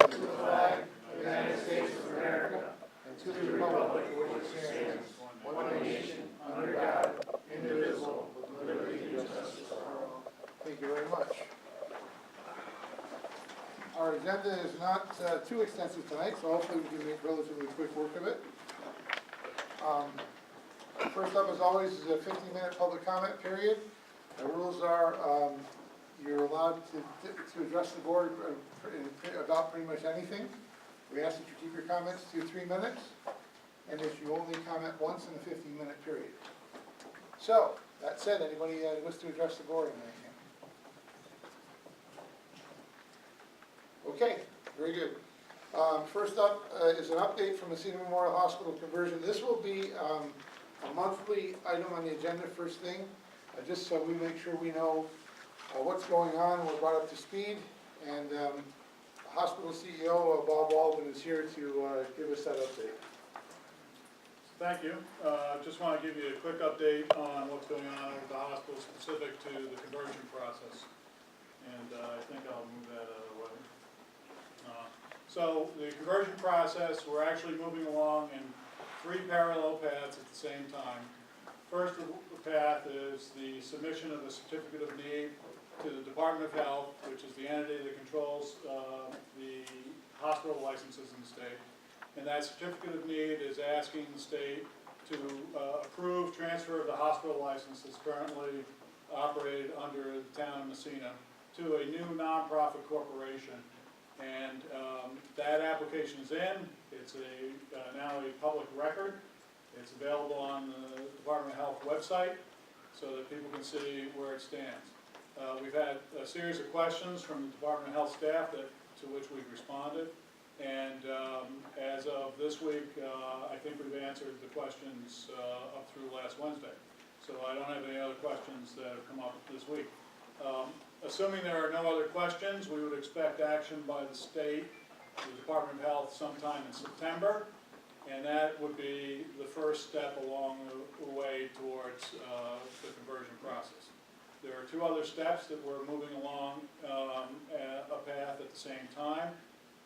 to the flag of the United States of America, and to the republic for which it stands, one nation, under God, indivisible, with liberty and justice for all. Thank you very much. Our agenda is not too extensive tonight, so hopefully we can make relatively quick work of it. First up, as always, is a 15-minute public comment period. The rules are you're allowed to address the board about pretty much anything. We ask that you keep your comments to 3 minutes, and that you only comment once in a 15-minute period. So, that said, anybody wish to address the board on anything? Okay, very good. First up is an update from Massena Memorial Hospital conversion. This will be a monthly item on the agenda first thing, just so we make sure we know what's going on, we're brought up to speed, and hospital CEO Bob Waldman is here to give us that update. Thank you. Just want to give you a quick update on what's going on with the hospital specific to the conversion process. And I think I'll move that out of the way. So the conversion process, we're actually moving along in 3 parallel paths at the same time. First path is the submission of a certificate of need to the Department of Health, which is the entity that controls the hospital licenses in the state. And that certificate of need is asking the state to approve transfer of the hospital license that's currently operated under the town of Massena to a new nonprofit corporation. And that application is in. It's now a public record. It's available on the Department of Health website so that people can see where it stands. We've had a series of questions from the Department of Health staff to which we've responded. And as of this week, I think we've answered the questions up through last Wednesday. So I don't have any other questions that have come up this week. Assuming there are no other questions, we would expect action by the state, the Department of Health, sometime in September. And that would be the first step along the way towards the conversion process. There are 2 other steps that we're moving along a path at the same time.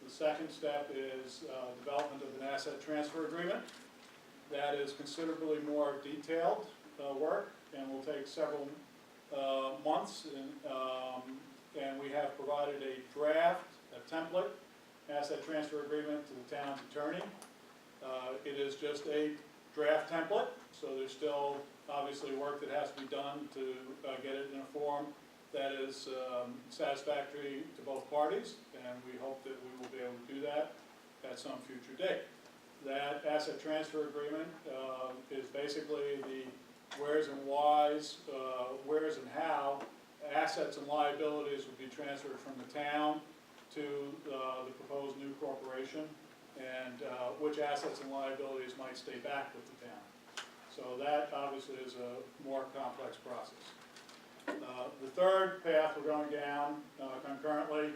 The second step is development of an asset transfer agreement. That is considerably more detailed work and will take several months. And we have provided a draft, a template, asset transfer agreement to the town's attorney. It is just a draft template, so there's still obviously work that has to be done to get it in a form that is satisfactory to both parties, and we hope that we will be able to do that at some future date. That asset transfer agreement is basically the where's and whys, where's and how assets and liabilities would be transferred from the town to the proposed new corporation, and which assets and liabilities might stay back with the town. So that obviously is a more complex process. The third path we're going down concurrently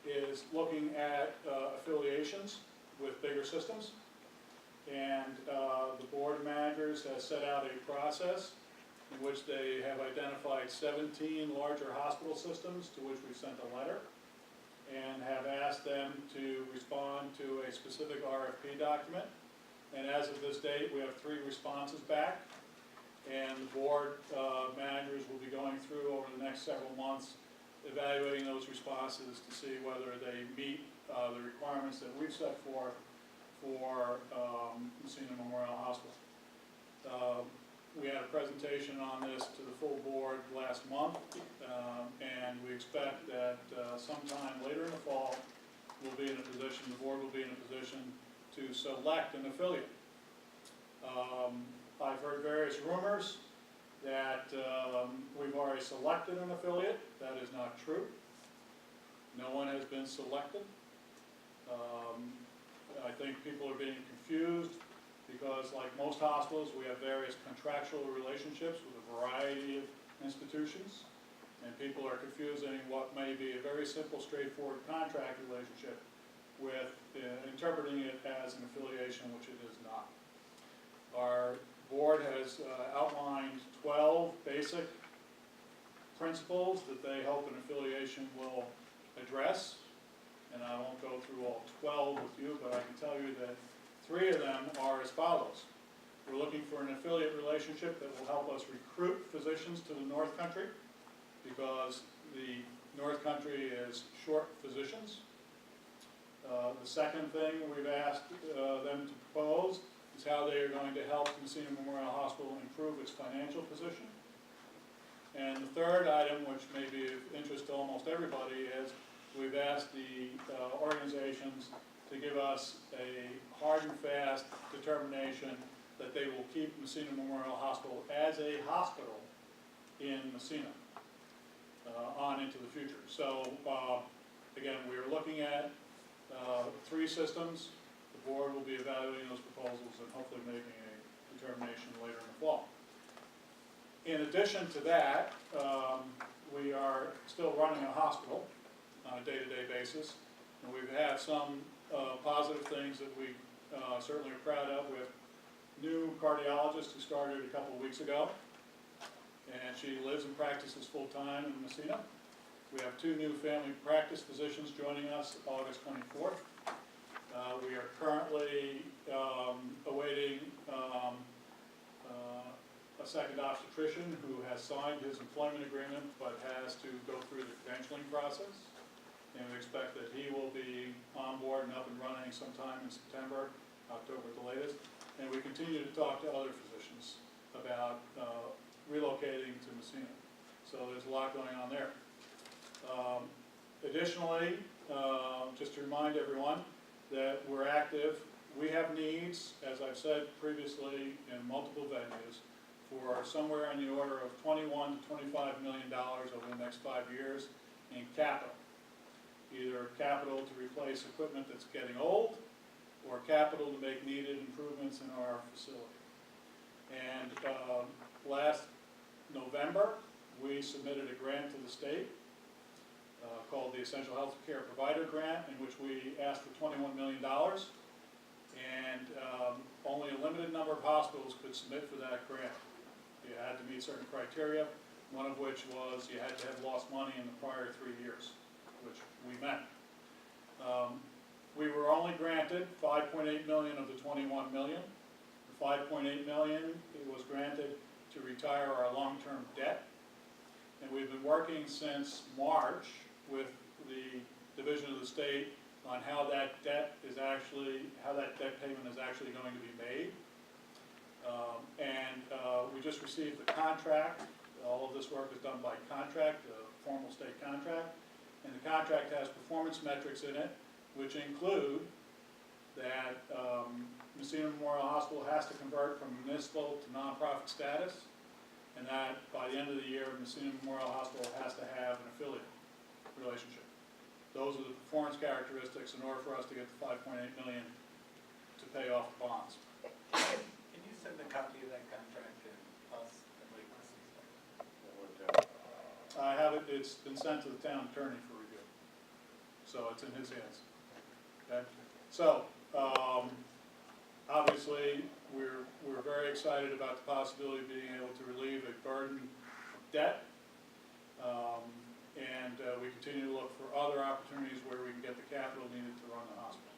is looking at affiliations with bigger systems. And the board of managers has set out a process in which they have identified 17 larger hospital systems to which we've sent a letter and have asked them to respond to a specific RFP document. And as of this date, we have 3 responses back. And the board managers will be going through over the next several months, evaluating those responses to see whether they meet the requirements that we've set forth for Massena Memorial Hospital. We had a presentation on this to the full board last month, and we expect that sometime later in the fall, we'll be in a position, the board will be in a position to select an affiliate. I've heard various rumors that we've already selected an affiliate. That is not true. No one has been selected. I think people are being confused because, like most hospitals, we have various contractual relationships with a variety of institutions, and people are confusing what may be a very simple, straightforward contract relationship with interpreting it as an affiliation, which it is not. Our board has outlined 12 basic principles that they hope an affiliation will address, and I won't go through all well with you, but I can tell you that 3 of them are as follows. We're looking for an affiliate relationship that will help us recruit physicians to the North Country, because the North Country is short physicians. The second thing we've asked them to propose is how they are going to help Massena Memorial Hospital improve its financial position. And the third item, which may be of interest to almost everybody, is we've asked the organizations to give us a hard and fast determination that they will keep Massena Memorial Hospital as a hospital in Massena on into the future. So again, we are looking at 3 systems. The board will be evaluating those proposals and hopefully making a determination later in the fall. In addition to that, we are still running a hospital on a day-to-day basis, and we've had some positive things that we certainly are proud of. We have a new cardiologist who started a couple of weeks ago, and she lives and practices full-time in Massena. We have 2 new family practice physicians joining us August 24th. We are currently awaiting a second obstetrician who has signed his employment agreement but has to go through the credentialing process. And we expect that he will be on board and up and running sometime in September, October at the latest. And we continue to talk to other physicians about relocating to Massena. So there's a lot going on there. Additionally, just to remind everyone that we're active. We have needs, as I've said previously, in multiple venues for somewhere in the order of $21 to $25 million over the next 5 years in capital. Either capital to replace equipment that's getting old, or capital to make needed improvements in our facility. And last November, we submitted a grant to the state called the Essential Health Care Provider Grant, in which we asked for $21 million. And only a limited number of hospitals could submit for that grant. You had to meet certain criteria, one of which was you had to have lost money in the prior 3 years, which we met. We were only granted $5.8 million of the $21 million. The $5.8 million was granted to retire our long-term debt. And we've been working since March with the Division of the State on how that debt payment is actually going to be made. We just received the contract. All of this work is done by contract, a formal state contract. And the contract has performance metrics in it, which include that Massena Memorial Hospital has to convert from municipal to nonprofit status, and that by the end of the year, Massena Memorial Hospital has to have an affiliate relationship. Those are the performance characteristics in order for us to get the $5.8 million to pay off the bonds. Can you send a copy of that contract to us and like this? I have it, it's been sent to the town attorney for review. So it's in his hands. Okay? So, obviously, we're very excited about the possibility of being able to relieve a burden of debt. We continue to look for other opportunities where we can get the capital needed to run the hospital.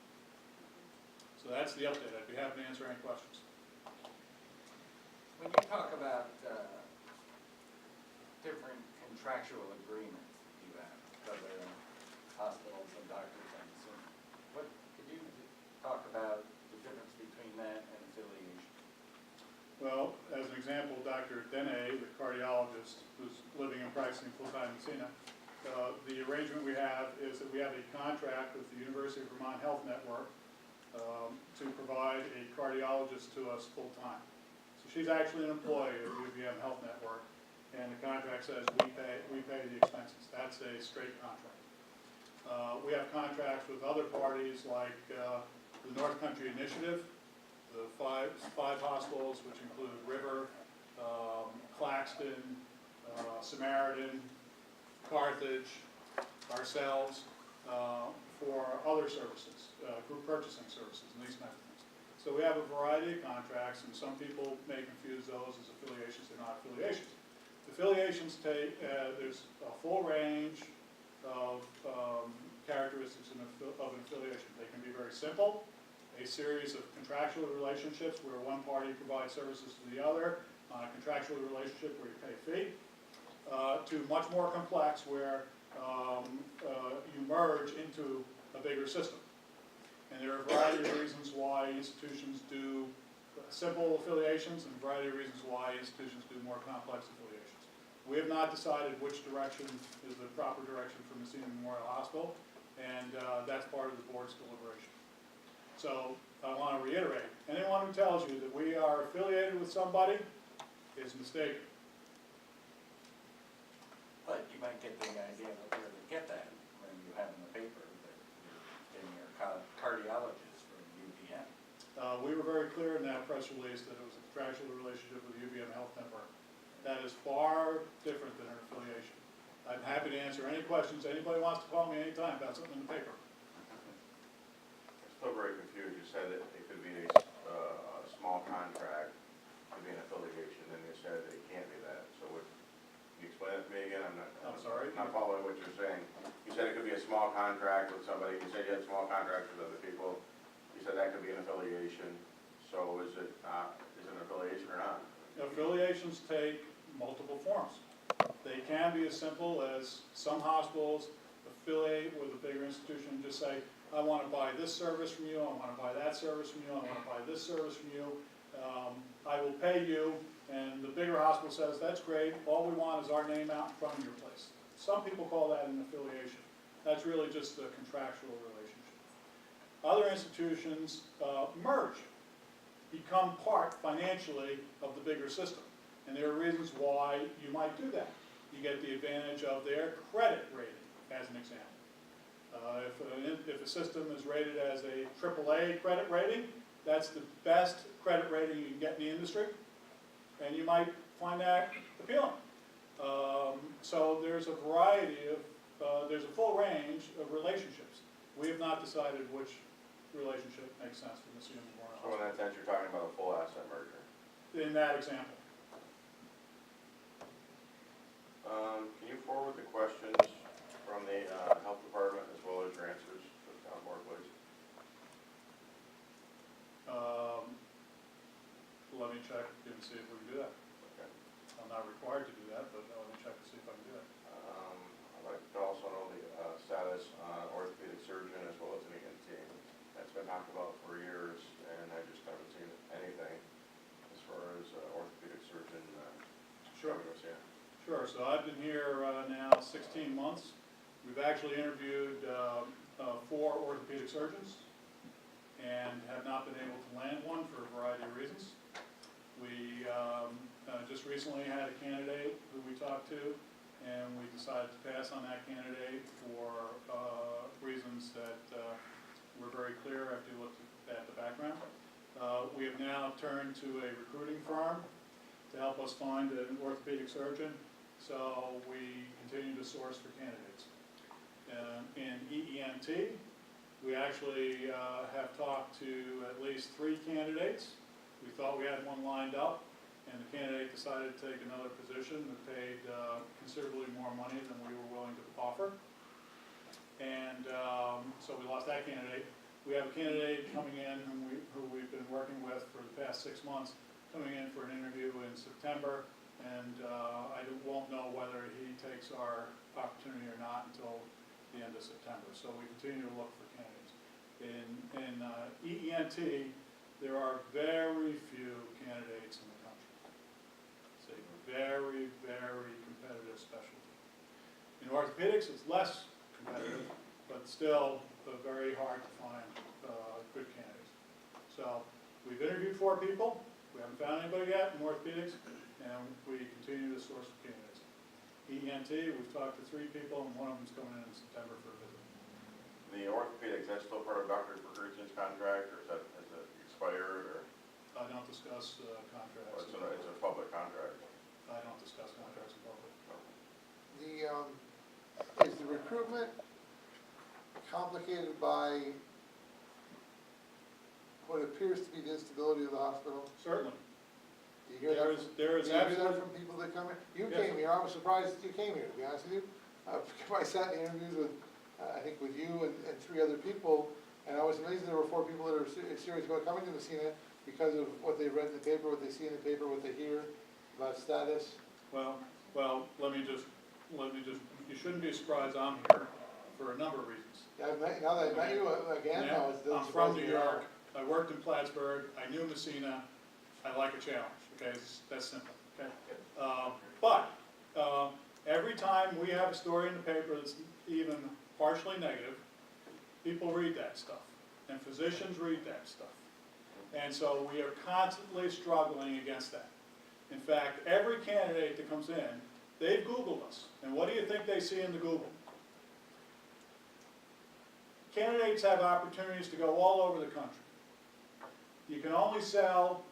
So that's the update. I'd be happy to answer any questions. When you talk about different contractual agreements you have with other hospitals and doctors, I'm assuming, could you talk about the difference between that and affiliation? Well, as an example, Dr. Dene, the cardiologist who's living and practicing full-time in Massena, the arrangement we have is that we have a contract with the University of Vermont Health Network to provide a cardiologist to us full-time. So she's actually an employee of the UVM Health Network, and the contract says we pay the expenses. That's a straight contract. We have contracts with other parties like the North Country Initiative, the five hospitals, which include River, Claxton, Samaritan, Carthage, ourselves, for other services, group purchasing services, and these kinds of things. So we have a variety of contracts, and some people may confuse those as affiliations. They're not affiliations. Affiliations take, there's a full range of characteristics of an affiliation. They can be very very simple, a series of contractual relationships where one party provides services to the other, a contractual relationship where you pay a fee, to much more complex where you merge into a bigger system. And there are a variety of reasons why institutions do simple affiliations and a variety of reasons why institutions do more complex affiliations. We have not decided which direction is the proper direction for Massena Memorial Hospital, and that's part of the board's deliberation. So I want to reiterate, anyone who tells you that we are affiliated with somebody is mistaken. But you might get the idea that where they get that when you have in the paper that you're getting your cardiologist from UVM. We were very clear in that press release that it was a contractual relationship with UVM Health Network. That is far different than an affiliation. I'm happy to answer any questions. Anybody wants to call me anytime about something in the paper. I'm still very confused. You said that it could be a small contract, could be an affiliation, and you said it can't be that. So can you explain it to me again? I'm sorry? I'm not following what you're saying. You said it could be a small contract with somebody. You said you had small contracts with other people. You said that could be an affiliation. So is it an affiliation or not? Affiliations take multiple forms. They can be as simple as some hospitals affiliate with a bigger institution and just say, I want to buy this service from you, I want to buy that service from you, I want to buy this service from you, I will pay you, and the bigger hospital says, that's great, all we want is our name out in front of your place. Some people call that an affiliation. That's really just a contractual relationship. Other institutions merge, become part financially of the bigger system. And there are reasons why you might do that. You get the advantage of their credit rating, as an example. If a system is rated as a AAA credit rating, that's the best credit rating you can get in the industry, and you might find that appealing. So there's a variety of, there's a full range of relationships. We have not decided which relationship makes sense for Massena Memorial So in that sense, you're talking about a full asset merger. in that example. Can you forward the questions from the health department as well as your answers to the town board, please? Let me check and see if we can do that. Okay. I'm not required to do that, but let me check to see if I can do that. I'd like to also know the status on orthopedic surgeon as well as an ENT. That's been talked about for years, and I just haven't seen anything as far as orthopedic surgeon. Sure. Progress, yeah. Sure, so I've been here now 16 months. We've actually interviewed 4 orthopedic surgeons and have not been able to land one for a variety of reasons. We just recently had a candidate who we talked to, and we decided to pass on that candidate for reasons that were very clear after you looked at the background. We have now turned to a recruiting firm to help us find an orthopedic surgeon, so we continue to source for candidates. In EENT, we actually have talked to at least 3 candidates. We thought we had one lined up, and the candidate decided to take another position that paid considerably more money than we were willing to offer. And so we lost that candidate. We have a candidate coming in who we've been working with for the past 6 months, coming in for an interview in September, and I won't know whether he takes our opportunity or not until the end of September. So we continue to look for candidates. In EENT, there are very few candidates in the country. It's a very, very competitive specialty. In orthopedics, it's less competitive, but still very hard to find good candidates. So we've interviewed 4 people. We haven't found anybody yet in orthopedics, and we continue to source for candidates. ENT, we've talked to 3 people, and one of them's coming in September for a visit. The orthopedics, that's still part of Dr. Perkins' contract, or is it expired, or? I don't discuss contracts. Well, it's a public contract. I don't discuss contracts in public. Is the recruitment complicated by what appears to be the instability of the hospital? Certainly. Do you hear that from, There is do you hear absolutely. that from people that come in? You Yes. came here, I was surprised that you came here, to be honest with you. I sat in interviews with, I think with you and 3 other people, And I was amazed there were 4 people that are serious about coming to Massena because of what they read in the paper, what they see in the paper, what they hear about status. Well, let me just, you shouldn't be surprised I'm here for a number of reasons. Yeah, now that I met you again, Yeah, now it's doesn't I'm from surprise New me at all. York, I worked in Plattsburgh, I knew Massena, I like a challenge, okay, that's simple, okay? But, every time we have a story in the paper that's even partially negative, people read that stuff, and physicians read that stuff. And so we are constantly struggling against that. In fact, every candidate that comes in, they've Googled us, and what do you think they see in the Google? Candidates have opportunities to go all over the country. You can only sell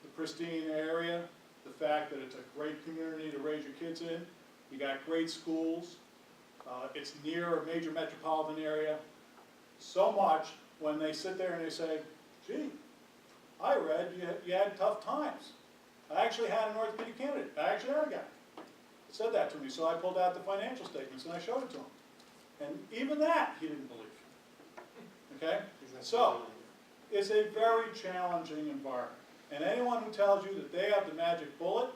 the pristine area, the fact that it's a great community to raise your kids in, you got great schools, it's near a major metropolitan area. So much when they sit there and they say, gee, I read you had tough times. I actually had an orthopedic candidate. I actually had a guy that said that to me, so I pulled out the financial statements and I showed it to him. And even that, he didn't believe. Okay? So, it's a very challenging environment. And anyone who tells you that they have the magic bullet,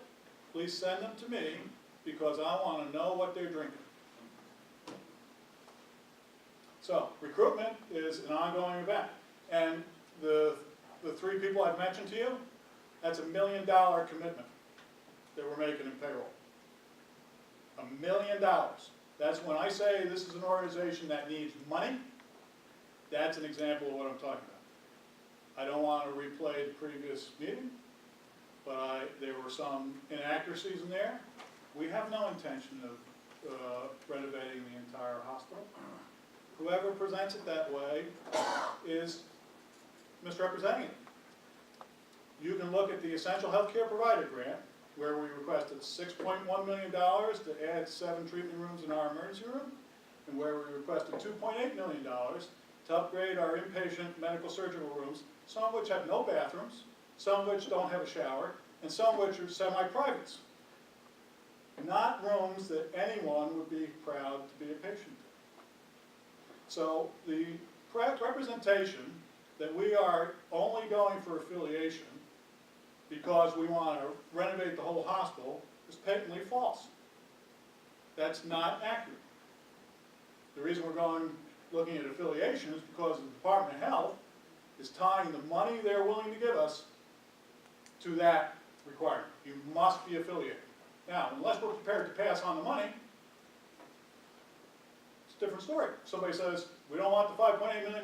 please send them to me, because I want to know what they're drinking. So, recruitment is an ongoing event. And the 3 people I've mentioned to you, that's $1 million commitment that we're making in payroll. $1 million. That's when I say this is an organization that needs money, that's an example of what I'm talking about. I don't want to replay the previous meeting, but there were some inaccuracies in there. We have no intention of renovating the entire hospital. Whoever presents it that way is misrepresenting it. You can look at the Essential Healthcare Provider Grant, where we requested $6.1 million to add 7 treatment rooms in our emergency room, and where we requested $2.8 million to upgrade our inpatient medical surgical rooms, some of which have no bathrooms, some of which don't have a shower, and some of which are semi-privates. Not rooms that anyone would be proud to be a patient in. So the representation that we are only going for affiliation because we want to renovate the whole hospital is patently false. That's not accurate. The reason we're looking at affiliation is because the Department of Health is tying the money they're willing to give us to that requirement. You must be affiliated. Now, unless we're prepared to pass on the money, it's a different story. Somebody says, we don't want the $5.8 million,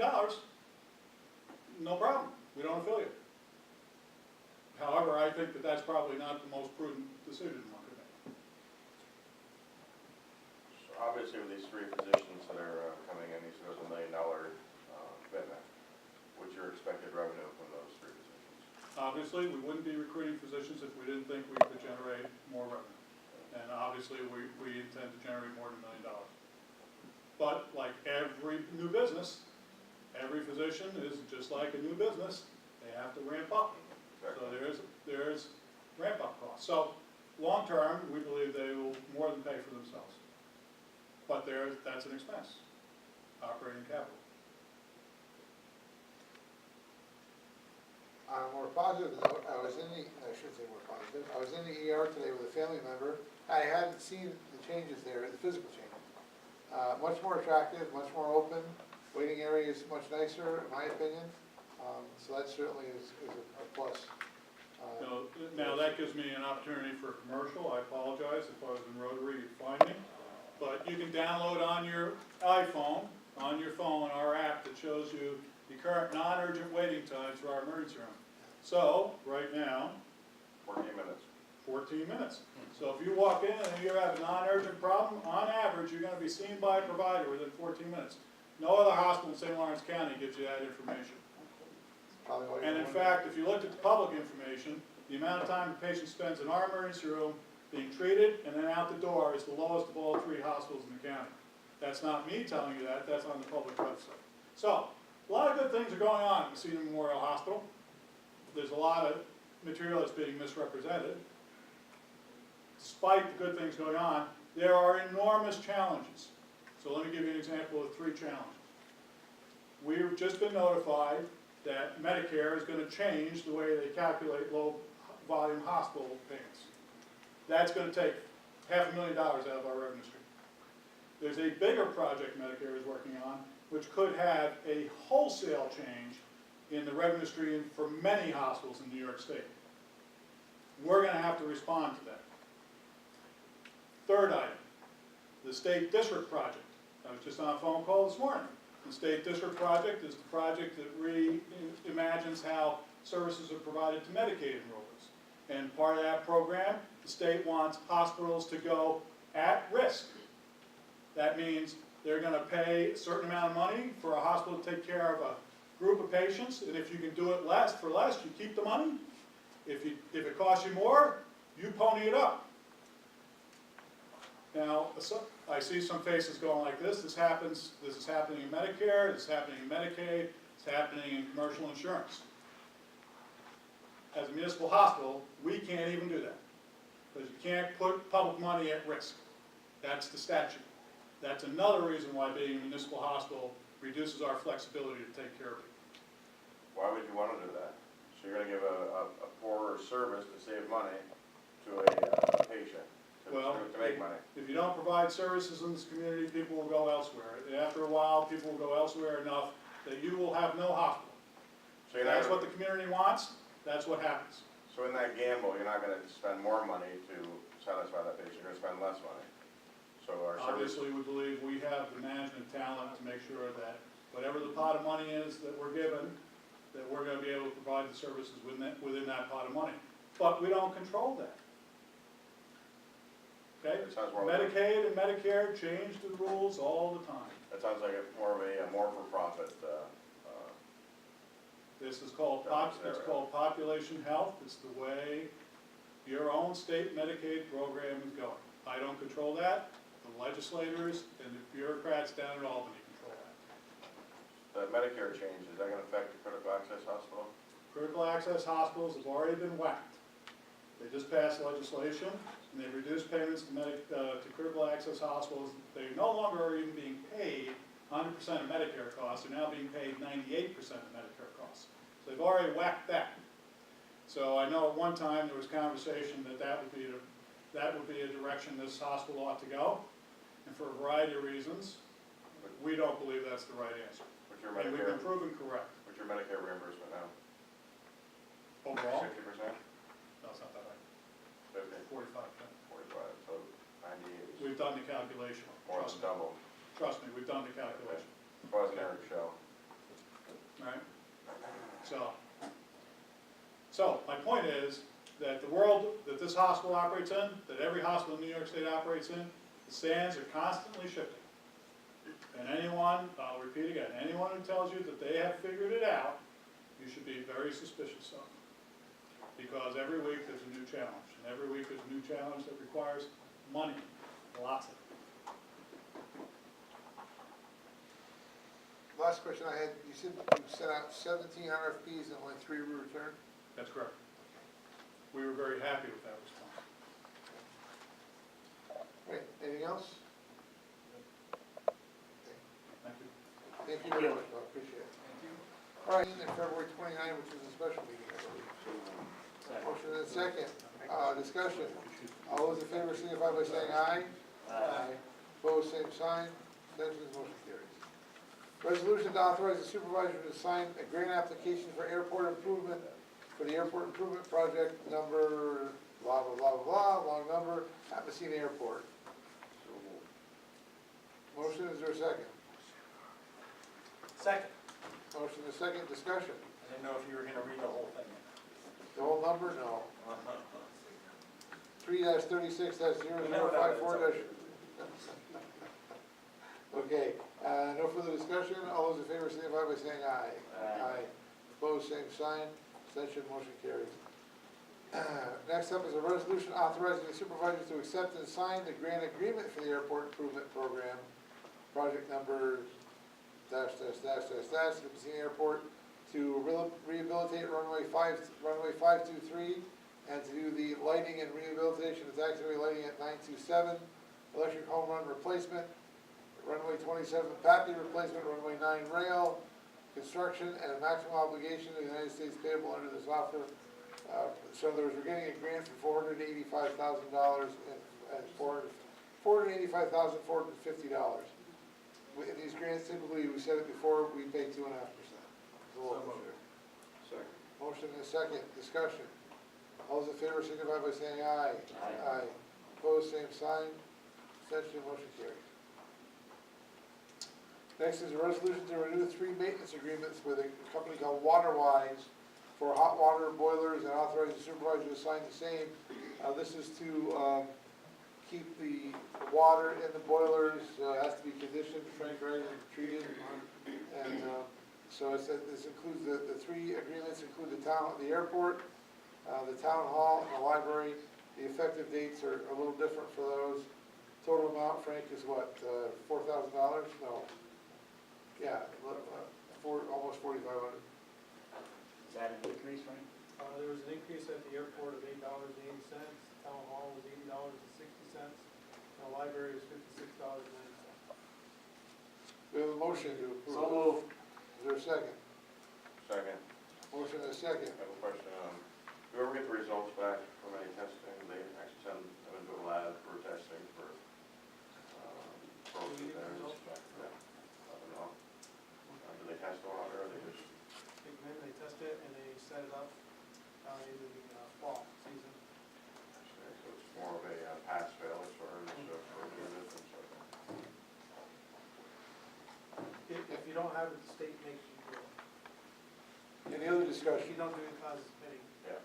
no problem, we don't affiliate. However, I think that that's probably not the most prudent decision one could make. So obviously with these 3 positions that are coming in, you said there's $1 million commitment. What's your expected revenue from those 3 positions? Obviously, we wouldn't be recruiting physicians if we didn't think we could generate more revenue. And obviously, we intend to generate more than $1 million. But like every new business, every physician is just like a new business, they have to ramp up. So there's ramp-up costs. So long term, we believe they will more than pay for themselves. But that's an expense, operating capital. On a more positive note, I should say more positive, I was in the ER today with a family member. I hadn't seen the changes there, the physical changes. Much more attractive, much more open, waiting area is much nicer, in my opinion. So that certainly is a plus. Now that gives me an opportunity for a commercial. I apologize if I was in Rotary, you'd find me. But you can download on your iPhone, on your phone, our app that shows you the current non-urgent waiting times for our emergency room. So, right now, 14 minutes. 14 minutes. So if you walk in and you have a non-urgent problem, on average, you're going to be seen by a provider within 14 minutes. No other hospital in St. Lawrence County gives you that information. And in fact, if you looked at the public information, the amount of time the patient spends in our emergency room being treated and then out the door is the lowest of all 3 hospitals in the county. That's not me telling you that, that's on the public website. So, a lot of good things are going on at Massena Memorial Hospital. There's a lot of material that's being misrepresented. Despite the good things going on, there are enormous challenges. So let me give you an example of 3 challenges. we've just been notified that Medicare is gonna change the way they calculate low-volume hospital payments. That's gonna take $500,000 out of our revenue stream. There's a bigger project Medicare is working on, which could have a wholesale change in the revenue stream for many hospitals in New York State. We're gonna have to respond to that. Third item, the state district project. I was just on a phone call this morning. The state district project is the project that reimagines how services are provided to Medicaid enrollees. And part of that program, the state wants hospitals to go at risk. That means they're gonna pay a certain amount of money for a hospital to take care of a group of patients, and if you can do it for less, you keep the money. If it costs you more, you pony it up. Now, I see some faces going like this is happening in Medicare, this is happening in Medicaid, it's happening in commercial insurance. As a municipal hospital, we can't even do that, because you can't put public money at risk. That's the statute. That's another reason why being a municipal hospital reduces our flexibility to take care of people. Why would you want to do that? So you're gonna give a poorer service to save money to a patient, to make money. If you don't provide services in this community, people will go elsewhere. And after a while, people will go elsewhere enough that you will have no hospital. So you're That's not, what the community wants, that's what happens. so in that gamble, you're not gonna spend more money to satisfy that patient, you're gonna spend less money. So our service, Obviously, we believe we have the management talent to make sure that whatever the pot of money is that we're given, that we're gonna be able to provide the services within that pot of money. But we don't control that. Okay? it sounds more like, Medicaid and Medicare change the rules all the time. that sounds like more of a more for-profit, This is called population health. It's the way your own state Medicaid program is going. I don't control that. The legislators and the bureaucrats down at Albany control that. the Medicare change, is that gonna affect the critical access hospital? Critical access hospitals have already been whacked. They just passed legislation, and they reduced payments to critical access hospitals. They no longer are even being paid 100% of Medicare costs. They're now being paid 98% of Medicare costs. So they've already whacked that. So I know at one time there was conversation that would be a direction this hospital ought to go. And for a variety of reasons, we don't believe that's the right answer. What's your And we've been Medicare, proven correct. what's your Medicare reimbursement now? Overall, 60%? no, it's not that high, 50? 45%. 45, so 98. We've done the calculation. More Trust than me. double. Trust me, we've done the calculation. Wasn't Eric's show. Right? So my point is that the world that this hospital operates in, that every hospital in New York State operates in, the sands are constantly shifting. And anyone, I'll repeat again, anyone who tells you that they have figured it out, you should be very suspicious of. Because every week there's a new challenge, and every week there's a new challenge that requires money, lots of it. Last question I had, you said you sent out 17 RFPs and only 3 were returned? That's correct. We were very happy with that response. Right, anything else? Thank you. Thank you very much, I appreciate it. Thank you. All right, and February 29, which is a special meeting, I believe. Motion and a second, discussion. All those in favor signify by saying aye. Aye. Opposed, same sign. Abstentions, motion carries. Resolution to authorize the supervisor to sign a grant application for airport improvement, for the airport improvement project number, blah, blah, blah, blah, long number, at Massena Airport. Motion, is there a second? Second. Motion is second, discussion. I didn't know if you were gonna read the whole thing. The whole number, no. 3-36-0054 Okay, no further discussion, all those in favor signify by saying aye. Aye. Opposed, same sign, abstention, motion carries. Next up is a resolution authorizing the supervisors to accept and sign the grant agreement for the airport improvement program, project number -- the Massena Airport, to rehabilitate runway 523, and to do the lighting and rehabilitation of taxiway lighting at 927, electric home run replacement, runway 27 Pappy replacement, runway 9 rail, construction and a maximum obligation to the United States payable under this offer. So in other words, we're getting a grant for $485,000 and $485,450. In these grants, typically, we said it before, we pay 2.5%. Second. Motion and a second, discussion. All those in favor signify by saying aye. Aye. Opposed, same sign. Abstention, motion carries. Next is a resolution to renew 3 maintenance agreements with a company called Waterwise for hot water boilers and authorize the supervisor to sign the same. This is to keep the water in the boilers, has to be conditioned, Frank, right, and treated. And so it said this includes the 3 agreements include the town, the airport, the town hall, and the library. The effective dates are a little different for those. Total amount, Frank, is what, $4,000? No. Yeah, almost 4,500. Is that an increase, Frank? There was an increase at the airport of $8.80, town hall was $80.60, and the library was $56.90. We have a motion to approve. So moved. Is there a second? Second. Motion and a second. I have a question. Do you ever get the results back from any testing? They actually send them into a lab for testing for, Do we get the there. results back? Yeah. I don't know. Do they test the water or they just? They come in, they test it, and they set it up in the fall season. So it's more of a pass-fail as far as for doing it and stuff. If you don't have it, the state makes you do it. Any other If discussion? you don't do it, it causes pay. Yeah.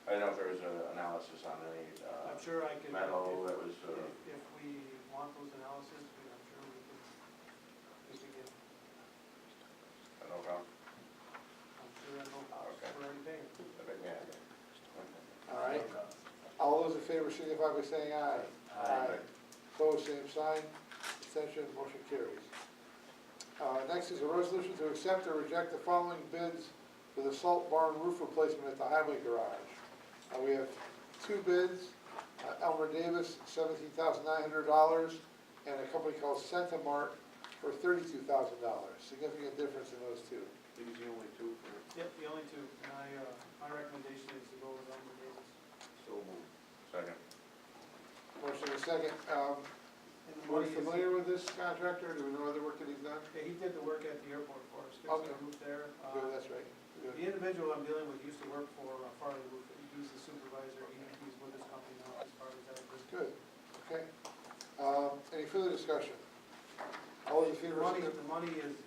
I don't know if there was an analysis on any I'm sure I could. metal that was, If we want those analysis, I'm sure we could get, no problem. I'm sure I know how, Okay. for anything. I think we had it. Okay. All right. All those in favor signify by saying aye. Aye. Opposed, same sign. Abstention, motion carries. Next is a resolution to accept or reject the following bids for the salt barn roof replacement at the highway garage. We have 2 bids, Elmer Davis, $17,900, and a company called Centimart for $32,000. Significant difference in those 2. These are the only 2 for, Yep, the only 2, and my recommendation is to go with Elmer Davis. so moved. Second. Motion is second. And the Are we money is- familiar with this contractor? Do we know other work that he's done? Yeah, he did the work at the airport for us, fixed Okay. the roof there. Good, that's right. The Good. individual I'm dealing with used to work for Farley Roof, he's the supervisor, he's with his company now, as far as that goes. Good, okay. Any further discussion? All those in favor? The money is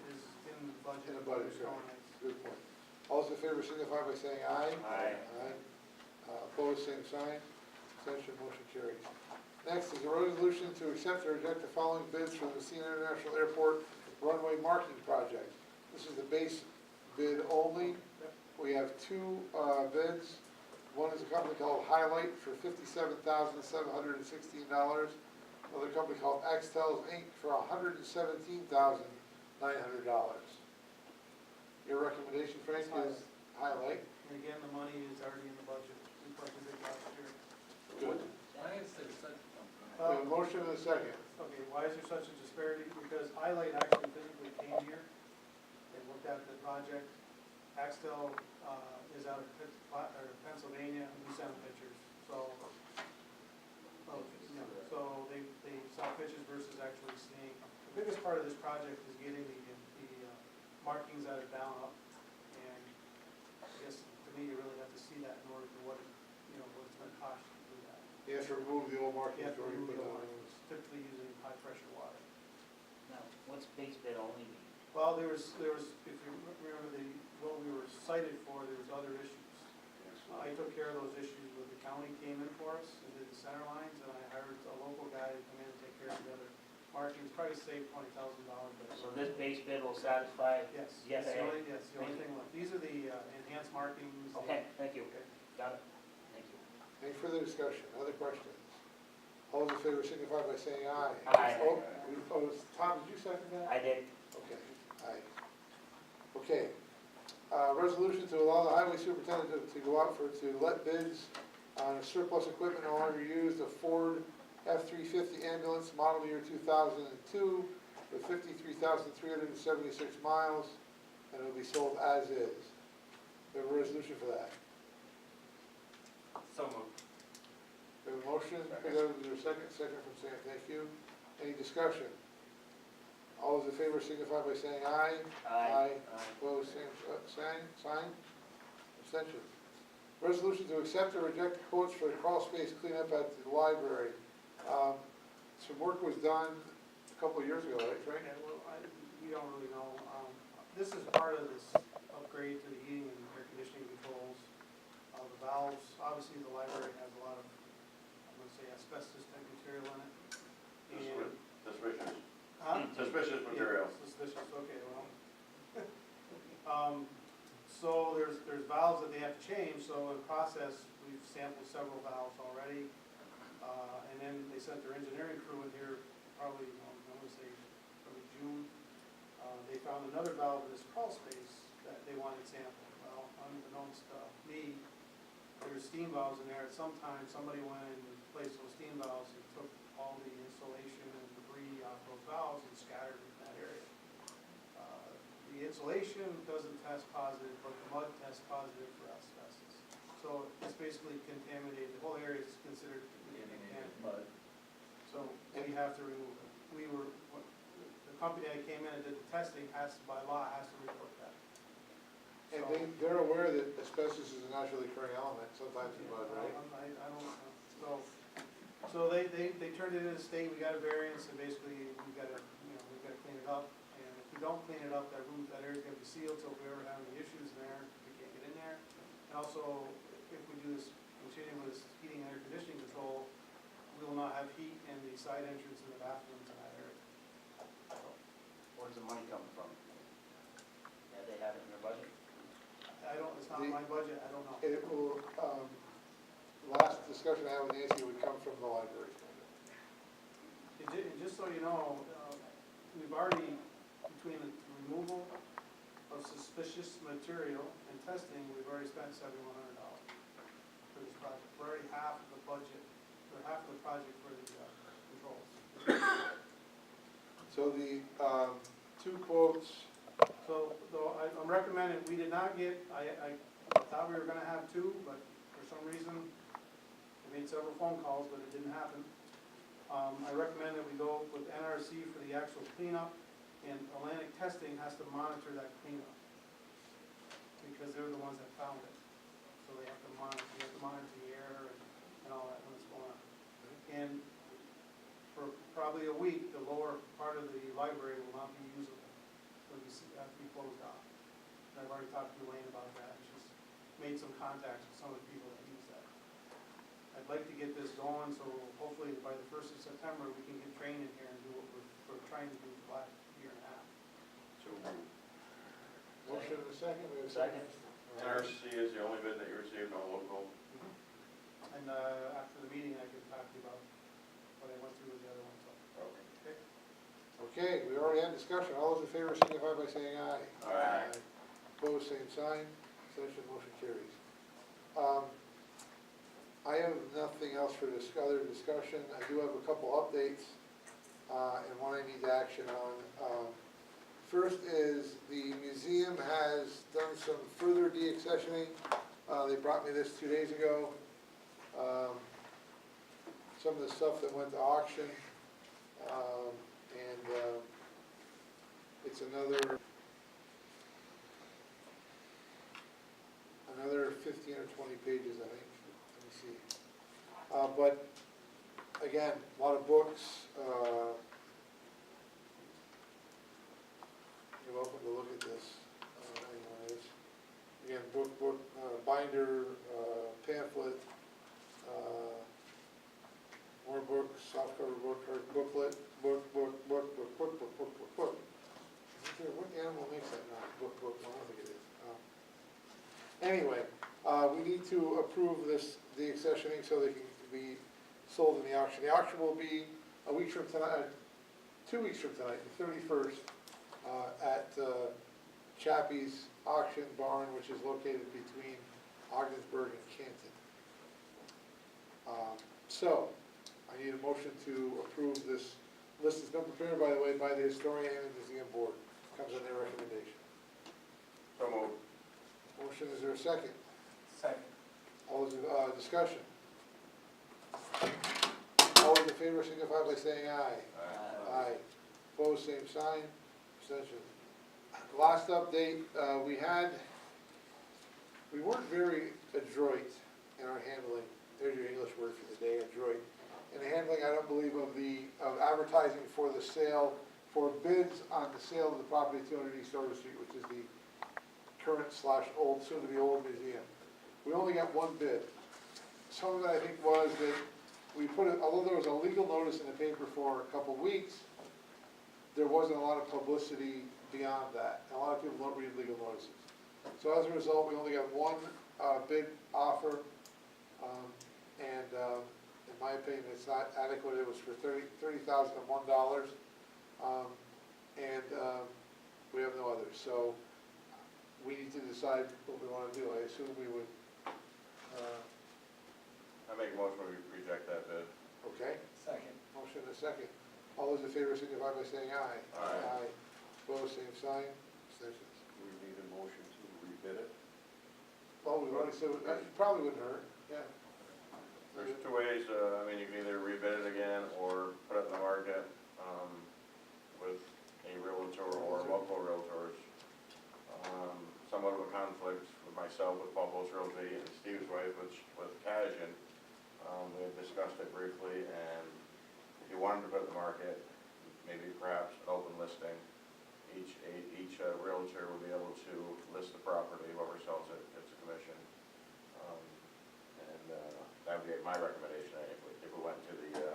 in the budget. In the budget, It's right. going, it's- Good point. All those in favor signify by saying aye. Aye. Aye. Opposed, same sign. Abstention, motion carries. Next is a resolution to accept or reject the following bids from the Massena International Airport runway marking project. This is the base bid only. We have 2 bids. One is a company called Highlight for $57,716. Another company called Axtels Inc. for $117,900. Your recommendation, Frank, is Highlight. And again, the money is already in the budget, we budgeted last year. Good. Why is there such? We have a motion and a second. Okay, why is there such a disparity? Because Highlight actually physically came here, they looked at the project. Axtel is out of Pennsylvania, and we sent them pictures, so, so they saw pictures versus actually seeing. The biggest part of this project is getting the markings that are down up, and I guess to me, you really have to see that in order to what, what it's gonna cost you to do that. You have to remove the old You markings have to before you remove put the on. markings, typically using high pressure water. No, what's base bid only mean? Well, there was, if you remember what we were cited for, there was other issues. I took care of those issues when the county came in for us and did the center lines, and I hired a local guy to come in and take care of the other markings, probably saved $20,000. So this base bid will satisfy? Yes, Yes, that's I- the only, yes, the only thing left. These are the enhanced markings. Okay, thank you. Okay. Got it. Thank you. Any further discussion, other questions? All those in favor signify by saying aye. Aye. Oh, Tom, did you second that? I did. Okay, aye. Okay, resolution to allow the highway superintendent to go out to let bids on surplus equipment no longer used, a Ford F-350 ambulance, model year 2002, with 53,376 miles. and it'll be sold as is. We have a resolution for that. So moved. We have a motion, is there a second? Second from Sam, thank you. Any discussion? All those in favor signify by saying aye. Opposed, same sign. Abstention. Resolution to accept or reject quotes for the crawl space cleanup at the library. Some work was done a couple of years ago, right, Frank? Yeah, well, we don't really know. This is part of this upgrade to the heating and air conditioning controls. The valves, obviously the library has a lot of, I'm gonna say asbestos type material in it. And, Suspicious. huh? Suspicious material. Yeah, suspicious, okay, well. So there's valves that they have to change, so in process, we've sampled several valves already. And then they sent their engineering crew in here, probably, I'm gonna say, probably June. They found another valve in this crawl space that they wanted sampled. Well, unbeknownst to me, there's steam valves in there. At some time, somebody went and replaced those steam valves and took all the insulation and debris off those valves and scattered it in that area. The insulation doesn't test positive, but the mud tests positive for asbestos. So it's basically contaminated, the whole area is considered contaminated. Mud. So we have to remove it. The company that came in and did the testing has, by law, has to report that. And So- they're aware that asbestos is a naturally occurring element, sometimes in mud, right? I don't know. So they turned it into the state, we got a variance, and basically, we gotta clean it up. And if we don't clean it up, that area's gonna be sealed, so if we ever have any issues in there, we can't get in there. And also, if we do this, continue with this heating and air conditioning control, we will not have heat in the side entrance and the bathrooms in that area. So, Where's the money coming from? Yeah, they have it in their budget? it's not my budget, I don't know. It will, last discussion I had with Nancy would come from the library. And just so you know, we've already, between the removal of suspicious material and testing, we've already spent $7,100 for this project. We're already half of the budget, or half of the project for the controls. So the, two quotes, So, though I'm recommending, we did not get, I thought we were gonna have two, but for some reason, we made several phone calls, but it didn't happen. I recommend that we go with NRC for the actual cleanup, and Atlantic Testing has to monitor that cleanup, because they're the ones that found it. So they have to monitor the air and all that when it's going on. And for probably a week, the lower part of the library will not be usable. It'll have to be closed off. And I've already talked to Elaine about that, and she's made some contacts with some of the people that use that. I'd like to get this going, so hopefully by the 1st of September, we can get trained in here and do what we're trying to do for the last year and a half. motion and a second, we have a Second. NRC is the only bid that you received on local. And after the meeting, I can talk to you about what I went through with the other ones. Okay. Okay, we already had discussion. All those in favor signify by saying aye. Aye. Opposed, same sign. Abstention, motion carries. I have nothing else for this other discussion. I do have a couple updates, and one I need action on. First is the museum has done some further deaccessioning. They brought me this 2 days ago. Some of the stuff that went to auction, and it's another 15 or 20 pages, I think. Let me see. But again, a lot of books. You're welcome to look at this. Anyways, again, book, binder, pamphlet, more books, softcover book, booklet, book. What animal makes that noise? Book, I don't think it is. Anyway, we need to approve this deaccessioning so they can be sold in the auction. The auction will be a week from tonight, 2 weeks from tonight, the 31st, at Chappie's Auction Barn, which is located between Ogdensburg and Canton. So, I need a motion to approve this list. It's been prepared, by the way, by the historian and the museum board. Comes on their recommendation. Motion, is there a second? Second. All those, discussion? All those in favor signify by saying aye. Aye. Opposed, same sign, abstention. Last update, we weren't very adroit in our handling, there's your English word for the day, adroit, in the handling, I don't believe, of advertising for the sale, for bids on the sale of the property at 200 East Dover Street, which is the current / old, soon-to-be old museum. We only got one bid. Some of it, I think, was that we put it, although there was a legal notice in the paper for a couple of weeks, there wasn't a lot of publicity beyond that. And a lot of people don't read legal notices. So as a result, we only got one bid offer, and in my opinion, it's not adequate. It was for $30,001, and we have no others. So we need to decide what we want to do. I assume we would, I make a motion we reject that bid. okay? Second. Motion and a second. All those in favor signify by saying aye. Aye. Opposed, same sign, abstentions. We need a motion to rebid it. Well, we've already said, it probably wouldn't hurt, yeah. There's two ways, I mean, you can either rebid it again or put it in the market, with a realtor or multiple realtors. Somewhat of a conflict with myself, with Paul Post Realty, and Steve's wife, with Cadigan. We had discussed it briefly, and if you wanted to put it in the market, maybe perhaps an open listing, each realtor will be able to list the property, whoever sells it, it's a commission. That would be my recommendation, if we went to the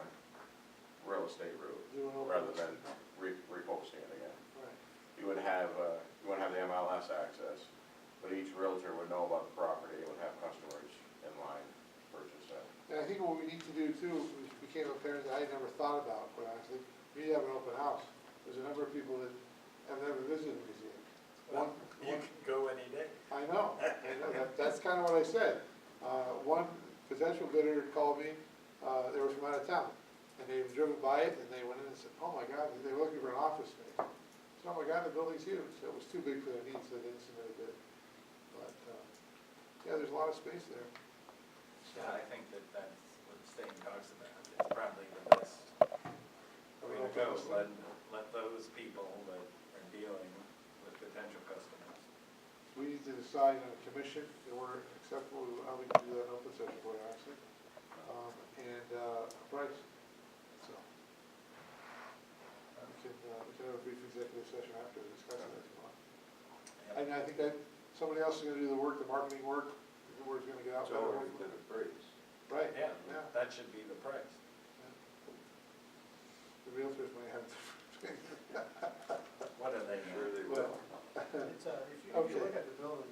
real estate route, rather than reposting it again. Right. You wouldn't have the MLS access, but each realtor would know about the property, and would have customers in line to purchase that. And I think what we need to do too, which became apparent that I never thought about, quite honestly, we need to have an open house. There's a number of people that have never visited the museum. You can go any day. I know, that's kind of what I said. One potential bidder called me, they were from out of town, and they were driven by it, and they went in and said, oh my God, they were looking for an office space. So, oh my God, the building's huge, so it was too big for their needs, so they didn't submit a bid. But, yeah, there's a lot of space there. Yeah, I think that's what Stan talks about. It's probably the best way to go. Let those people that are dealing with potential customers. We need to decide on a commission, if we're acceptable, how we can do that in open session, quite honestly, and a price, so. We can have a brief executive session after to discuss that if you want. And I think that somebody else is gonna do the work, the marketing work, the word's gonna get out better. Right, Yeah, yeah. that should be the price. The realtors might have to. What are they? Sure they will. It's, if you Okay. look at the building,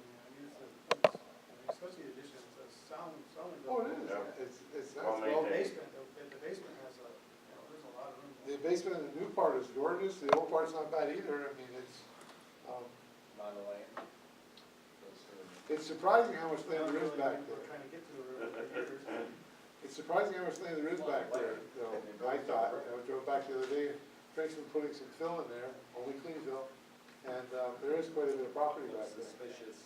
especially the addition, it's a sounding Oh, it building. is, Yeah. it's Well nice. Well, maintained. The basement has there's a lot of room. the basement in the new part is gorgeous, the old part's not bad either, I mean, it's, Lot of land. it's surprising how much land there is back We're there. trying to get to the It's surprising how much land there is back there, though, I thought, I drove back the other day, Frank's been putting some fill in there, only clean fill, and, there is quite a bit of property back there. Suspicious,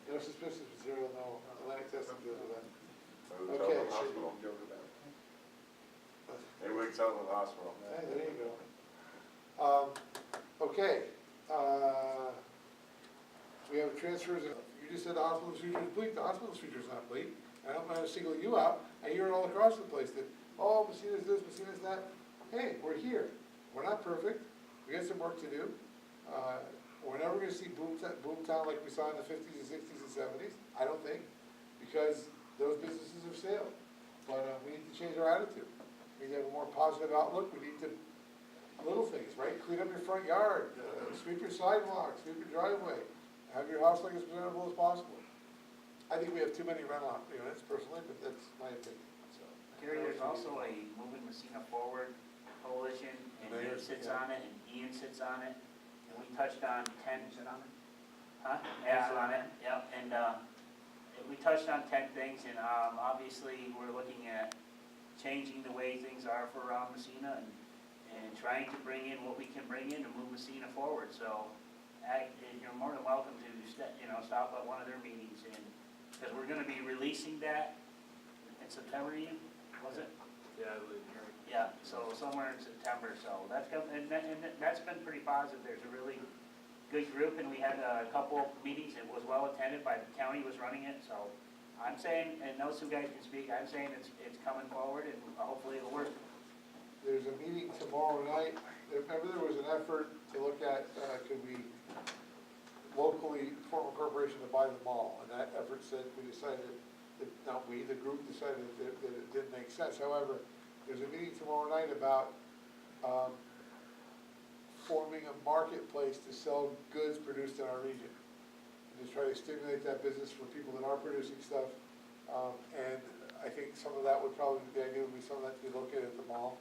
No suspicious material, no, Atlantic testing goes with that. Maybe we Okay. sell it to the hospital. joke about it. Maybe we can sell it to the hospital. Hey, there you go. Okay, we have transfers, you just said the hospital's future is bleak, the hospital's future's not bleak. I don't want to single you out, I hear it all across the place that, oh, Massena's this, Massena's that. Hey, we're here, we're not perfect, we got some work to do. We're never gonna see boom town like we saw in the 50s and 60s and 70s, I don't think, because those businesses have sailed. But we need to change our attitude. We need to have a more positive outlook. We need to, little things, right? Clean up your front yard, sweep your sidewalk, sweep your driveway, have your house look as presentable as possible. I think we have too many rental units personally, but that's my opinion, so. Gary, there's also a Moving Massena Forward coalition, and Mayor, Dave sits yeah. on it, and Ian sits on it, and we touched on 10. Sit on it. Huh? Yeah, on it, yeah, and, we touched on 10 things, and, obviously, we're looking at changing the way things are for Massena, and trying to bring in what we can bring in to move Massena forward, so, you're more than welcome to, stop at one of their meetings and, because we're gonna be releasing that in September, was it? Yeah, I would agree. Yeah, so somewhere in September, so that's and that's been pretty positive. There's a really good group, and we had a couple meetings. It was well attended by the county was running it, so I'm saying, and those two guys can speak, I'm saying it's coming forward, and hopefully it'll work. There's a meeting tomorrow night. Remember there was an effort to look at, could we locally form a corporation to buy the mall? And that effort said, we decided, that not we, the group decided that it didn't make sense. However, there's a meeting tomorrow night about forming a marketplace to sell goods produced in our region. And to try to stimulate that business for people that are producing stuff. And I think some of that would probably, the idea would be some of that to be located at the mall,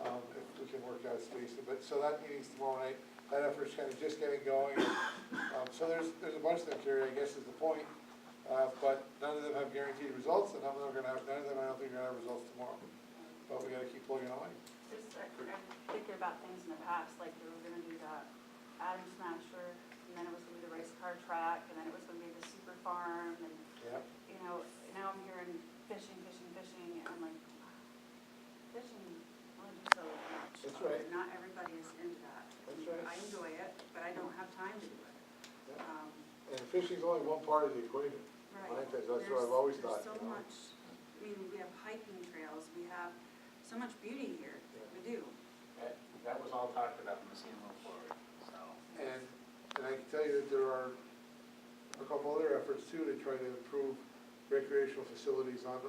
if we can work out space. But, so that meeting's tomorrow night. That effort's kind of just getting going. So there's a bunch of them, Carrie, I guess is the point. But none of them have guaranteed results, and none of them I don't think are gonna have results tomorrow. But we gotta keep plugging away. Just, I'm thinking about things in the past, like we were gonna do the Adam Smasher, and then it was gonna be the race car track, and then it was gonna be the super farm, and, Yeah. now I'm hearing fishing, and I'm like, fishing, I wanna do so much. That's right. Not everybody is into that. That's right. I enjoy it, but I don't have time to do it. Yeah. Um, And fishing's only one part of the equation. Right. That's what I've always thought. There's so much, we have hiking trails, we have so much beauty here, Yeah. we do. That was all talked about in the CMO forward, so. And I can tell you that there are a couple other efforts too to try to improve recreational facilities on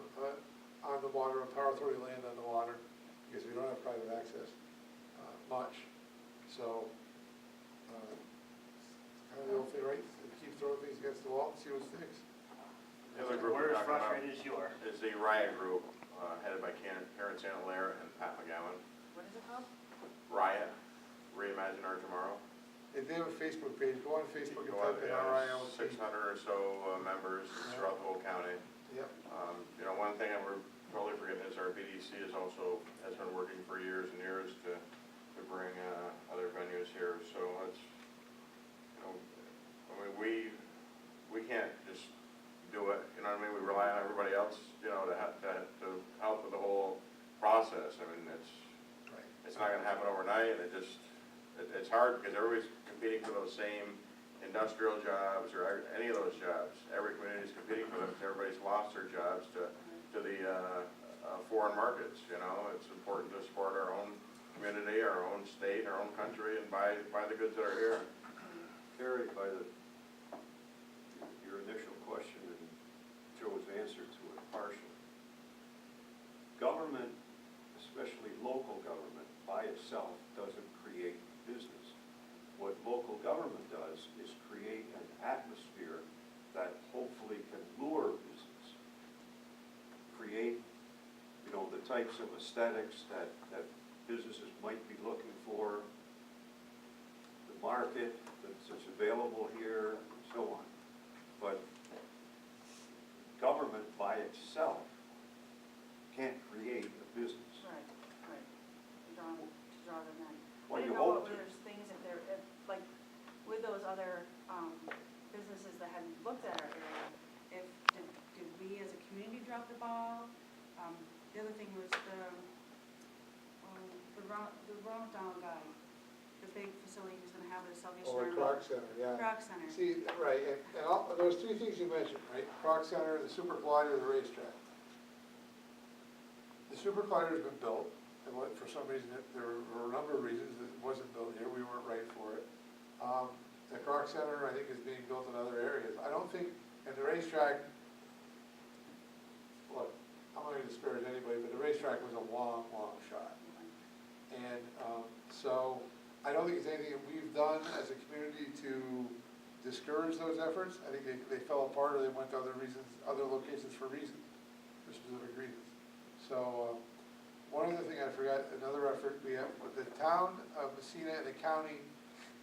the water, on Power Authority land on the water, because we don't have private access, much. So, kind of the old thing, right? Keep throwing things against the wall and see what sticks. The other group We're we're as talking about frustrated as you are. is the Raya group, headed by Karen Santalaire and Pat McGowan. What is it called? Raya, Reimagine Our Tomorrow. If they have a Facebook page, go on Facebook and Go on, type in yeah, RILC. 600 or so members throughout the whole county. Yep. One thing that we're totally forgetting is our BDC has been working for years and years to bring other venues here. So it's, we can't just do it, you know what I mean? We rely on everybody else, to help with the whole process. I mean, it's not gonna happen overnight, and it's hard because everybody's competing for those same industrial jobs or any of those jobs. Every community's competing for them. Everybody's lost their jobs to the foreign markets. It's important to support our own community, our own state, our own country, and buy the goods that are here. Carried by your initial question and Joe's answer to it partially. Government, especially local government, by itself doesn't create business. What local government does is create an atmosphere that hopefully can lure business. Create, the types of aesthetics that businesses might be looking for, the market that's available here, and so on. But government by itself can't create a business. Right. To draw them in. Well, I you didn't know hope what to. there's things like, with those other, businesses that hadn't looked at our area, did we as a community drop the ball? The other thing was the Ronald Donald guy, the big facility he was gonna have at the Salvation Or Army. Croc Center, yeah. Croc Center. See, right, and those three things you mentioned, right? Croc Center, the Super Collider, the racetrack. The Super Collider's been built, and for some reason, there were a number of reasons that it wasn't built here, we weren't right for it. The Croc Center, I think, is being built in other areas. I don't think, and the racetrack, look, I'm not gonna disparage anybody, but the racetrack was a long shot. And, so, I don't think it's anything that we've done as a community to discourage those efforts. I think they fell apart, or they went to other locations for specific reasons. So, one other thing I forgot, another effort, we have, the town of Massena and the county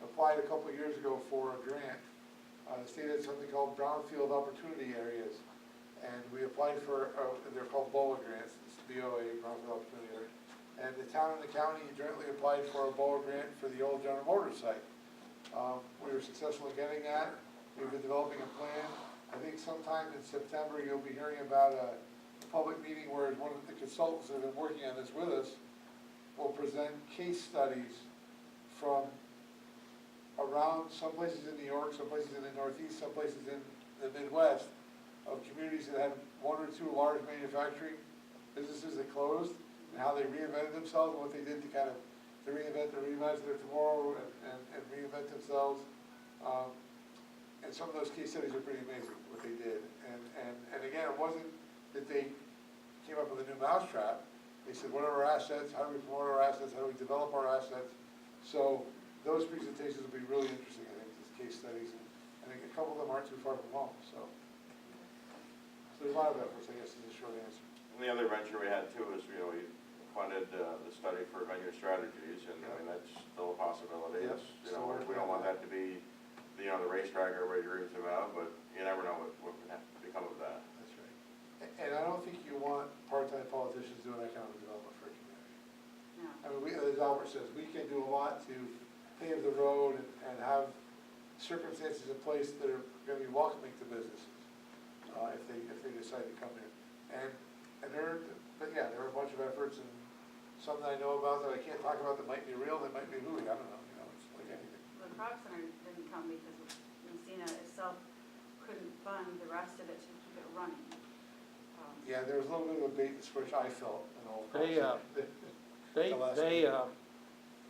applied a couple of years ago for a grant. The state had something called Brownfield Opportunity Areas, and we applied for, they're called BOA grants, it's BOA, Brownfield Opportunity Area. And the town and the county jointly applied for a BOA grant for the old General Motors site. We were successful in getting that. We've been developing a plan. I think sometime in September, you'll be hearing about a public meeting where one of the consultants that have been working on this with us will present case studies from around, some places in New York, some places in the Northeast, some places in the Midwest, of communities that had one or two large manufacturing businesses that closed, and how they reinvented themselves, and what they did to kind of, to reimagine their tomorrow and reinvent themselves. And some of those case studies are pretty amazing, what they did. And again, it wasn't that they came up with a new mousetrap. They said, what are our assets? How do we promote our assets? How do we develop our assets? So those presentations will be really interesting, I think, these case studies. And I think a couple of them aren't too far from home, so there's a lot of efforts, I guess, is the short answer. And the other venture we had too is, we funded the study for venue strategies, and I mean, that's still a possibility. Yep. It's, we don't want that to be, the racetrack everybody dreams about, but you never know what can become of that. That's right. And I don't think you want part-time politicians doing economic development for a community. No. I mean, as Albert says, we can do a lot to pave the road and have circumstances in place that are gonna be welcoming to businesses, if they decide to come here. And there are a bunch of efforts, and some that I know about that I can't talk about that might be real, that might be hooey, I don't know, it's like anything. The Croc Center didn't come because Massena itself couldn't fund the rest of it to keep it running. Yeah, there was a little bit of a bait and switch, I felt, in all. They,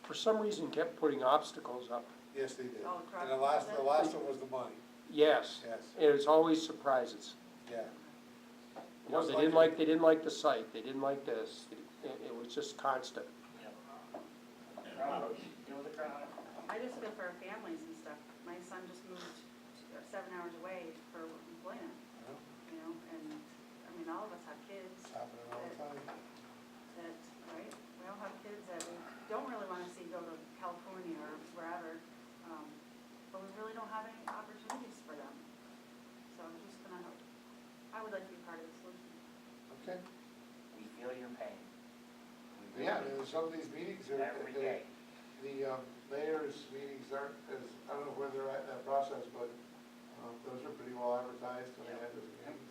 for some reason, kept putting obstacles up. Yes, they did. Oh, And the last one was the money, Yes, yes, it was always surprises. yeah. You know, they didn't like the site, they didn't like this, it was just constant. Deal with the crowd. I just feel for our families and stuff. My son just moved 7 hours away for Massena, and, I mean, all of us have kids It's happening all the time. that, right? We all have kids that we don't really want to see go to California or wherever, but we really don't have any opportunities for them. So I'm just gonna hope, I would like to be part of the solution. Okay. We feel your pain. We really Yeah, do. some of these meetings are, Every day. the mayor's meetings aren't as, I don't know where they're at in that process, but those are pretty well advertised when they have those meetings.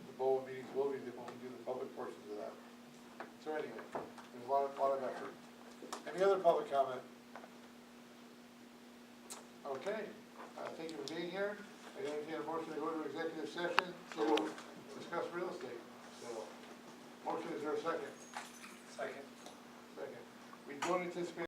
The BOA meetings will be, they won't do the public portions of that. So anyway, there's a lot of effort. Any other public comment? Okay, thank you for being here. I entertain a motion to go into executive session to discuss real estate. So, motion, is there a second? Second. Second. We don't anticipate